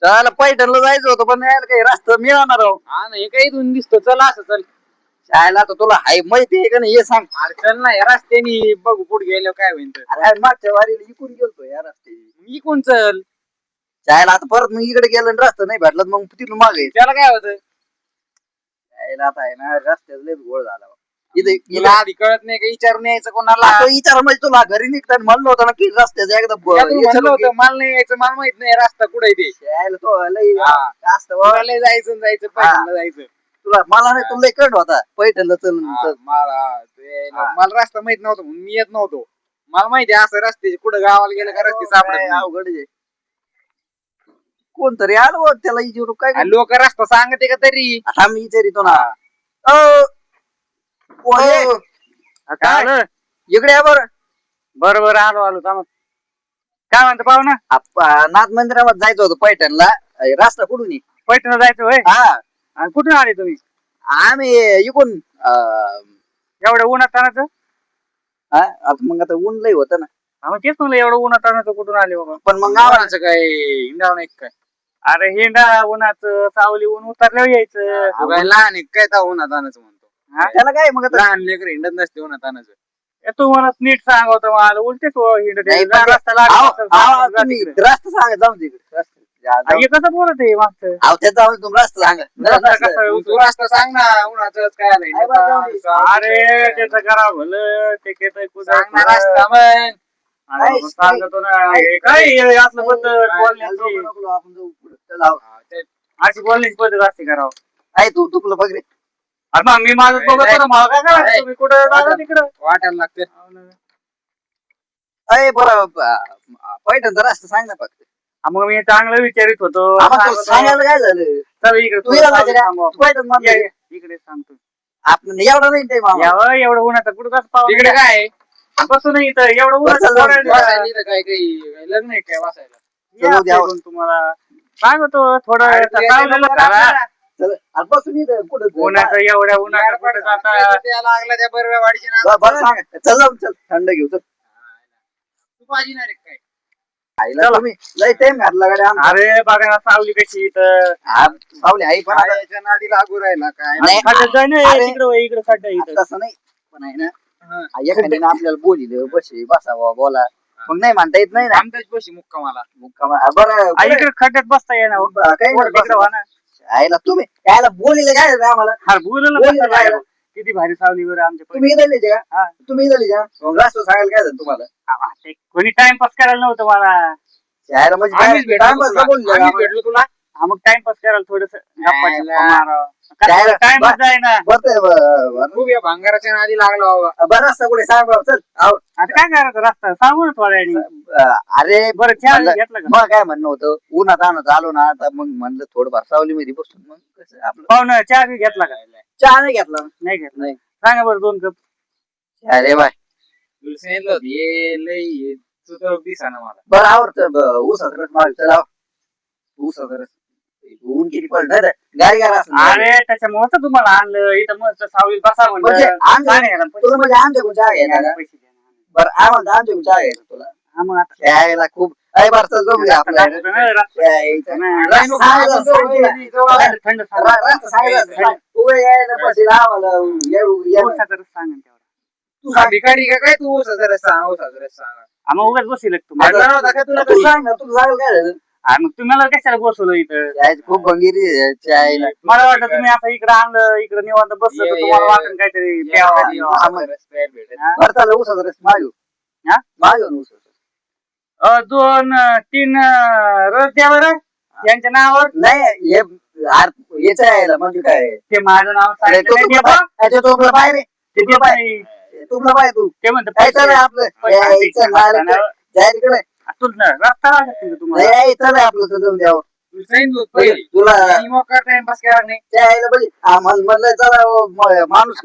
चला पैठणला जायचं होतं पण यायला काही रस्ता मिळणार राव. हा ना हे काही इथून दिसतो चल असं चल. शाळेला आता तुला हाय माहिती आहे का नाही हे सांग. अरे चल ना या रस्त्यानी बघू कुठे गेलो काय होईल तर. अरे मागच्या वारीला इकून गेलतो या रस्ते इकून चल. शाळेला आता परत मग इकडे गेलं आणि रस्ता नाही भेटला मग तिथून मागे त्याला काय होतं शाळेला आता आहे ना रस्त्यात लयच गोळ झाला इथे तुला आधी कळत नाही का विचारून यायचं कोणाला. आता विचार म्हणजे तुला घरी निघताना म्हणलं होतं ना की रस्त्याचं एकदा या तू म्हणलं होतं मला नाही यायचं मला माहित नाही रस्ता कुठे ते. शाळेला तो लय हा. जास्त तुला लय जायचं पैठणला जायचं. तुला मला नाही तुला लय कळत होता पैठणला चल हा, मला रस्ता माहित नव्हता म्हणून मी येत नव्हतो. मला माहिती आहे असं रस्ते कुठं गावाला गेलं का रस्ते सापडत नाही. अवघड आहे. कोणतरी आलो बघ, त्याला विचारू काय लोक रस्ता सांगते का तरी. आम्ही विचारितो ना काय आलं? इकडे या बरं. बरोबर आलो थांब. काय म्हणतो पाहुणा? नाथ मंदिरामध्ये जायचं होतं पैठणला रस्ता कुठून आहे? पैठणला जायचं होय. हा आणि कुठून आले तुम्ही? आम्ही इकून एवढं उन्हात तानाचं? आता मग आता ऊन लय होतं ना. मग तेच म्हणलं एवढं उन्हात तानाचं कुठून आले बाबा? पण मग गावाचं काय हिंडाव नाही काय? अरे हिंडा उन्हाचं सावली ऊन उतरल्यावर यायचं. काय लहान आहे काय ता उन्हात तानाचं म्हणतो? त्याला काय मग आता लहान लेकर हिंडत नसते उन्हात तानाचं. तू मला नीट सांग होतं मला उलटे नाही, हिंडत तुम्ही रस्ता सांगा जाऊन तिकडे कसं बोलत आहे मागचं? त्याचा तुम्ही रस्ता सांगा तू रस्ता सांग ना उन्हाचं काय आलंय. अरे त्याचं करा भलं ते केतय कुठं रस्ता मग सांगतो ना काय असलं बद्दल बोलण्याची अशी बोलण्याची पद्धत असते करावं. आहे तू तुला बघ रे. अरे मग मी माझं बघतो ना मला काय करायचं तुम्ही कुठं जागा तिकडं वाटायला लागते. अय बरं पैठणचा रस्ता सांग ना फक्त. मग मी चांगलं विचारित होतो. सांगायला काय झालं चल इकडे इकडे सांगतो आपण एवढं नाही ते मामा एवढं उन्हाचं कुठं कसं पाहू तिकडे काय बसू नाही इथं एवढं उन्हाचं काय काही लग्न आहे काय वाचायला तुम्हाला सांगतो थोडं बसून कुठं उन्हाचं एवढ्या उन्हाचं कुठं जाता लागला त्या बरोबर वाडीची चल जाऊ चल थंड घेऊ चल तू पाहिजे ना रे काय तुम्ही लय टाइम घातला गाड्या. अरे बघा ना सावली कशी इथं सावली आई पण नादी लागू राहिला काय इकडे तसं नाही पण आहे ना एखाद्याने आपल्याला बोलिलं बसे बसावा बोला मग नाही म्हणता येत नाही ना आमच्याच बशी मुक्काम बरं इकडे खड्ड्यात बसता येणार काही आईला तुम्ही कायला बोलिले काय आम्हाला बोललं किती भारी सावली बरं आमच्या तुम्ही इथले का तुम्ही इथले का रस्ता सांगायला काय झालं तुम्हाला कोणी टाइमपास करायला नव्हतं मला यायला म्हणजे भेटलो तुला मग टाइमपास करायला थोडस टाइमच जाय ना खूप या भांगाराच्या नादी लागला बाबा. बरं रस्ता कुठे सांग चल आता काय करायचं रस्ता सांगू ना थोड्या अरे बरं चहा घेतलं का मग काय म्हणणं होतं उन्हात आणत आलो ना आता मग म्हणलं थोडंफार सावली मध्ये बसून मग कसं आपलं पाहुणं चहा बी घेतला का चहा नाही घेतला नाही घेतला नाही सांगा बरं 2 कप. अरे बाय दिसा मला बरं आवडतं ऊसाचा रस माल चला ऊसाचा रस ऊन किती पडलं गाडी गाडी अरे त्याच्यामुळे तर तुम्हाला आणलं इथं मस्त सावलीत बसा म्हणजे तुला म्हणजे आमच्याकडून चहा घ्यायला पैसे बरं आम्हाला आमच्याकडून चहा घ्यायचा तुला मग आता यायला खूप अरे बरं चल जाऊ थंड भिकारी का काय तू सांग उगाच बसेल मग तुम्हाला कशाला बसवलं इथं खूप भंगीरी मला वाटतं तुम्ही आता इकडे आणलं इकडे निवांत बसलं तर तुम्हाला वाटत काहीतरी ऊसाचा रस मागू मागू 2-3 रस द्या बरं यांच्या नावावर नाही याच यायला म्हणजे काय ते माझं नाव तुला पाय तुला पाय तू ते म्हणत आपलं रस्ता लागत तुम्हाला आपलं जाऊन द्यावं तुला टाइमपास करा नाही म्हणलं चला माणूस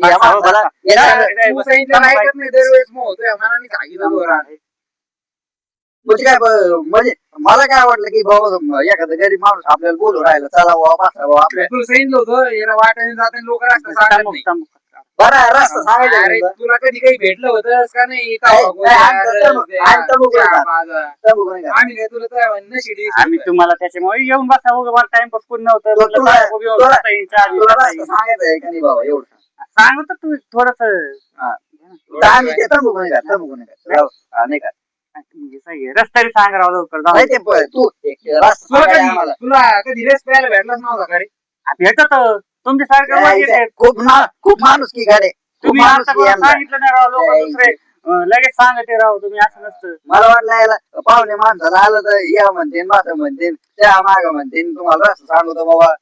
म्हणजे काय म्हणजे मला काय वाटलं की बाबा एखादा गरीब माणूस आपल्याला बोलू राहिला चला बाबा बसा बाबा आपल्या तुला सांगितलं होतं वाटायला जाताना लोक रस्ता सांगत नाही. बरं रस्ता सांगायचा अरे तुला. तुला कधी काही भेटलं होतंस का नाही नाही, आम्ही तंबाखू नाही खात. माझा तंबाखू नाही खात. आम्ही काय तुला तर नशिडी आम्ही तुम्हाला त्याच्यामुळे येऊन बसा उगा टाइमपास कोण नव्हतं तुला- म्हटलं तुला- बायको बिवको तुला- बसा येईल, चहा तुला बसा रस्ता येईल. सांगायचा आहे का नाही बाबा एवढं सांगतो तुम्ही थोडस तर आम्ही ते तंबाखू नाही खात, तंबाखू नाही खात. राव, नाही खात. रस्त्याने सांग राव लवकर जाऊ. नाही ते तू एक रस्ता तुला सांगायला कधी आम्हाला. तुला कधी रेस प्यायला भेटलाच नव्हता का रे भेटत तुमच्यासारखं काय वगैरे इथे खूप माणूस की गाडे खूप तुम्ही माणूस आता की मला यांना. सांगितलं नाही राव लोक काय दुसरे लगेच सांगते राव तुम्ही असं नसतं. मला वाटलं याला पाहुणे माणसाला आलं तर या म्हणते बसा म्हणते त्या माग म्हणते तुम्हाला रस्ता सांगतो बाबा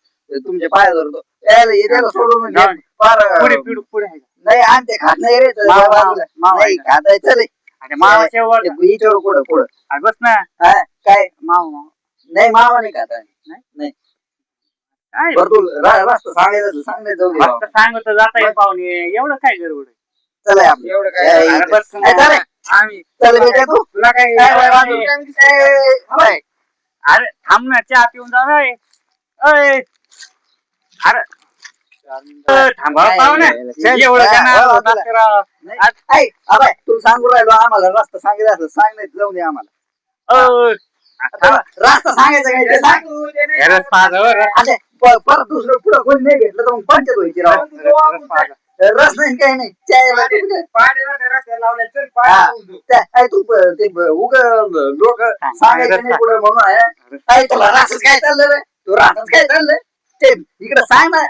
तुमचे पाय धरतो यायला येत्याला सोडून म्हणजे जाऊ दे. फार पुढे पिढू पुढे आहे. नाही आणते खात नाही रे तर मावा- बाजूला. मावा नाही आहे. खात आहे चले अरे मामा शेवट विचारू पुढं पुढं बस ना हा, काय मामा नाही मावा नाही खात आहे. नाही? नाही काय बरं तू रस्ता सांगायचं सांगायचं जाऊ दे बाबा. फक्त सांगत जाता येईल पाहुणे एवढं काय गडबड आहे? चला आपलं. एवढं ए, काय अरे बस ए, चल रे. आम्ही चल बेटा तू तुला काही काय बाय बाजू? ए, होय. अरे थांब ना चहा पिऊन जा ना रे. अय. अरे थांबा नाही, पाहुणे नाही, एवढं नाही, त्यांना हो, नाद करा. नाही. ऐ, अबे, तुला सांगू राहिलो आम्हाला रस्ता सांगितलं असं सांग नाही जाऊ दे आम्हाला आता रस्ता सांगायचा काय ते सांग. हे रस्ता आहे, हो, रस्ता. अरे, परत दुसरं पुढं कोणी नाही भेटलं तर मग पंचायत व्हायची राव रस्ता आहे. रस नाही काही नाही चायला कुठं? हा. ऐ, तू ते उग लोक सांगायचं नाही पुढे म्हणून आहे. ऐ, तुला रस्ताच काय चाललं रे तू रस्ताच काय चाललं ते इकडे सांग ना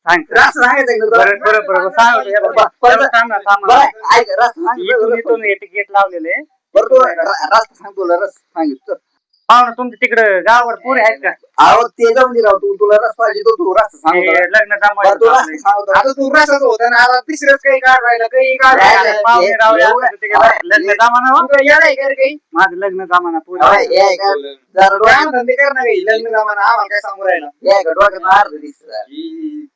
सांग रस्ता सांगायचं का तुला? बरं बरं सांग बरं, थांब ना थांब बरं, ना. ऐक रस्ता सांग इथून इथून हे तिकीट लावलेले बरं तू रस्ता सांग तुला रस्ता सांगितलं पाहुणे तुमच्या तिकडे गावावर पुरे आहेत का? अहो ते जाऊन दे राव तू तुला रस्ता पाहिजे तो तू रस्ता सांग हे लग्न बरं तू रस्ता जमायचं सांगतो आता तू रसाच होता ना आता तिसरंच काही काढ राहिला काही काढ नाही, राहिला नाही. पाहुणे रावले एवढं- असते तिकडे लग्न जमाना हो. तू काही येणार आहे का रे काही माझं लग्न जमाना पुरे अहो, हे आहे का? जरा डोक्यात काम धंदे कर ना काही लग्न जमाना आम्हाला काय सांगू राहिला हे आहे का? डोक्यात अर्ध दिसतं.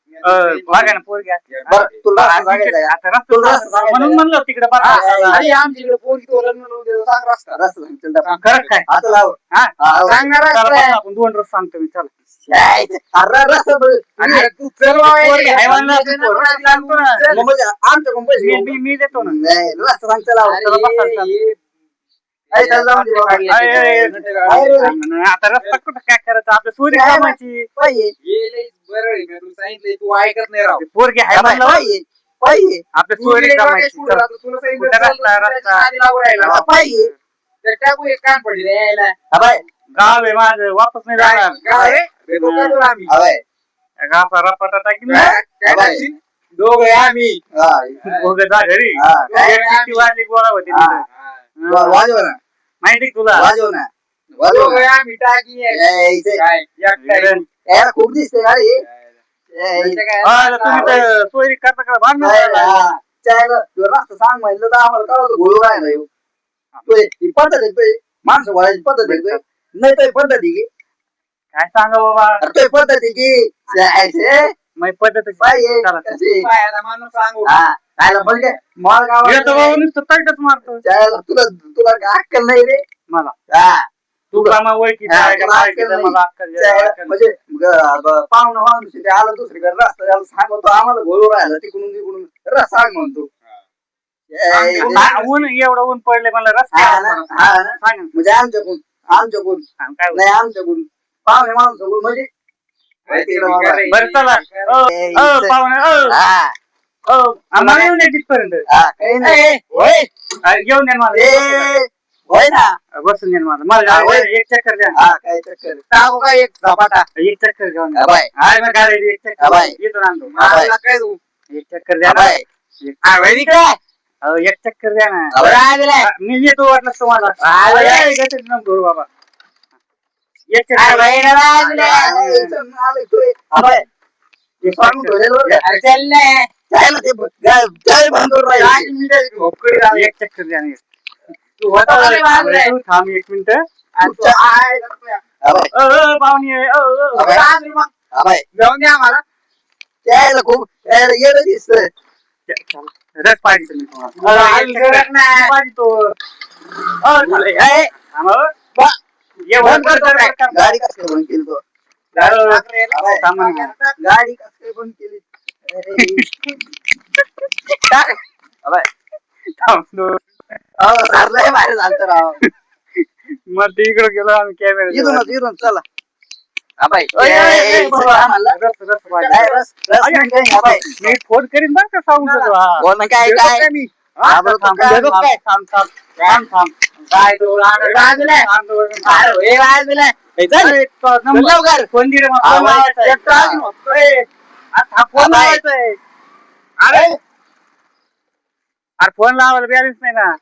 बघा ना पोरगी असते. बरं तुला रस्ता सांगायचा आहे का? आता तुला रस्ता रस्ता सांगायचा म्हणून आहे. म्हणलं तिकडे बघा अरे आमच्याकडे पोरगी तो लग्न लावून देतो सांग रस्ता रस्ता सांग चल दाखव. खरं काय आता लाव हा हा, सांगणार चला रस्ता बसा, आपण दोन रस सांगतो मी चला यायचं. अरे रस्ता बघ. अरे तू चल बाबा, पोरगी ये. हैवानला सांगतो ना. चल. मग म्हणजे आमच्याकडून पैसे घेऊ. मी देतो ना नाही रस्ता सांग चला अरे, चला बसा, चला. ये. ऐ, चल जाऊन दे बाबा. अय, अय, अय. आता रस्ता कुठं काय करायचं आपल्या सोयरी काय कामाची पाहिजे ये लय बरं आहे, मी तुला सांगितलंय तू ऐकत नाही राव पोरगी आहे म्हणलं पाहिजे पाहिजे आपल्या तू सोयरी लय कामाची डोक्यात पुढं राहतो, तुला सांगितलं कुठं चल, रस्ता, तू रस्ता. त्याच्या नादी लागू राहिला. हा, पाहिजे तर टाकू एक कान पडले यायला हा, बाय. गाव आहे माझं वापस नाही काय जाणार काय रे? भेटू का तुला आम्ही हा, बाय. गाफा रपाटा टाकीन ना. काय काय बाय. टाकशील? दोघं आहे आम्ही हा, दोघं जा घरी हा. एक किती वाजली गोळा होती हा. तिथं. वाजव ना माहिती का तुला वाजव ना वाजव दोघं ना. आहे आम्ही टाकी आहे. ए, इथे- काय एकटा याला खूप दिसते गाडी ए, म्हणजे काय? हा, तुम्ही तर सोयरी करता का भांडण नाही, करायला? हा. त्याला तो रस्ता सांग म्हणलं तर आम्हाला काय घोळू राहिला ह्यो. तो ही पद्धत आहे तो माणसं वळायची पद्धत आहे तो. नाही तो पद्धत आहे की काय सांगा बाबा अरे तो पद्धत आहे की जायचे माझी पद्धत पाहिजे चला. कशी पायाला माणूस सांगू हा खायला म्हणजे माल येतो बाबा गावाला नुसतं तडकच मारतो त्याला तुला तुला काय अक्कल नाही रे मला हा तू कामा ओळखीचा हा, आहे का तुला काय अक्कल केलं नाही. मला अक्कल द्या, त्याला अक्कल म्हणजे पाहुणा माणूस आहे, ते आलं दुसरीकडे रस्ता त्याला सांगतो आम्हाला घोळू राहिला तिकडून तिकडून रस्ता सांग म्हणतो ए, ऊन- हा, ऊन एवढं ऊन पडले मला रस्ता हा ना, हा ना. सांग ना. म्हणजे आमच्याकडून सांग, काय होतं? नाही आमच्याकडून पाहुणे माणूस म्हणजे तिकडं बाबा. बरं चला ए, इथं- पाहुणे हा, आम्हाला येऊन या तिथपर्यंत हा, काही नाही. होय घेऊन द्या मला ए, होय ना बसून द्या मला हा, होय. एक चक्कर द्या हा काय चक्कर टाकू का एक झपाटा एक चक्कर घेऊन हा, बाय. हाय मग गाडी एक हा, चक्कर बाय. येतो आणतो हा, बाय. मला काय तू एक चक्कर द्या हा, ना. बाय. एक- हा, वैदिक रे. अहो, एक चक्कर द्या ना हा, बाय. काय दिलाय? मी येतो वाटलं तुम्हाला हा, बाय. करू बाबा एक अरे चक्कर बाई, काय दिलाय? हा, इथं आलोय तोय. हा, बाय. एक सांगून चक्कर. ठेवलेलं बरं का? अरे चल ना. जायला ते जाय बांधून राहिले. 5 मिनिटं भोपळी झाली. एक चक्कर द्या ना. तू होता का रे बाजूला? तू थांब एक मिनिट आणि तू आहे. हा, बाय. पाहुणे हा, बाय. काय मग? हा, बाय. जाऊन द्या आम्हाला. त्याला खूप त्याला येणं दिसतंय. रस पाहिजे तुम्ही तुम्हाला आज गरज नाही. पाहिजे तो ए, बा. एवढं बंद कर काय? गाडी कसं काय बंद केली तो? टाक रे. हा, बाय. सामान गाडी कसं काय बंद केली? अरे, लय भारी झालं राव. मग ते इकडे गेलो आम्ही इथूनच कॅमेरा इथून चला. अबाई बरोबर आम्हाला. काय रस नाही काही नाही, बाई. मी फोन करीन बरं का सांगून देतो, हा. बोल ना काय देतो काय काय मी हा, बरं तू काय देतो काय? थांब. काय तू लवकर. फोन दिले मग हा, फोन लावायचा आहे. एकटा अजून होतोय. आता हा फोन बाई. लावायचा आहे. अरे फोन लावायला बॅलन्स नाही ना.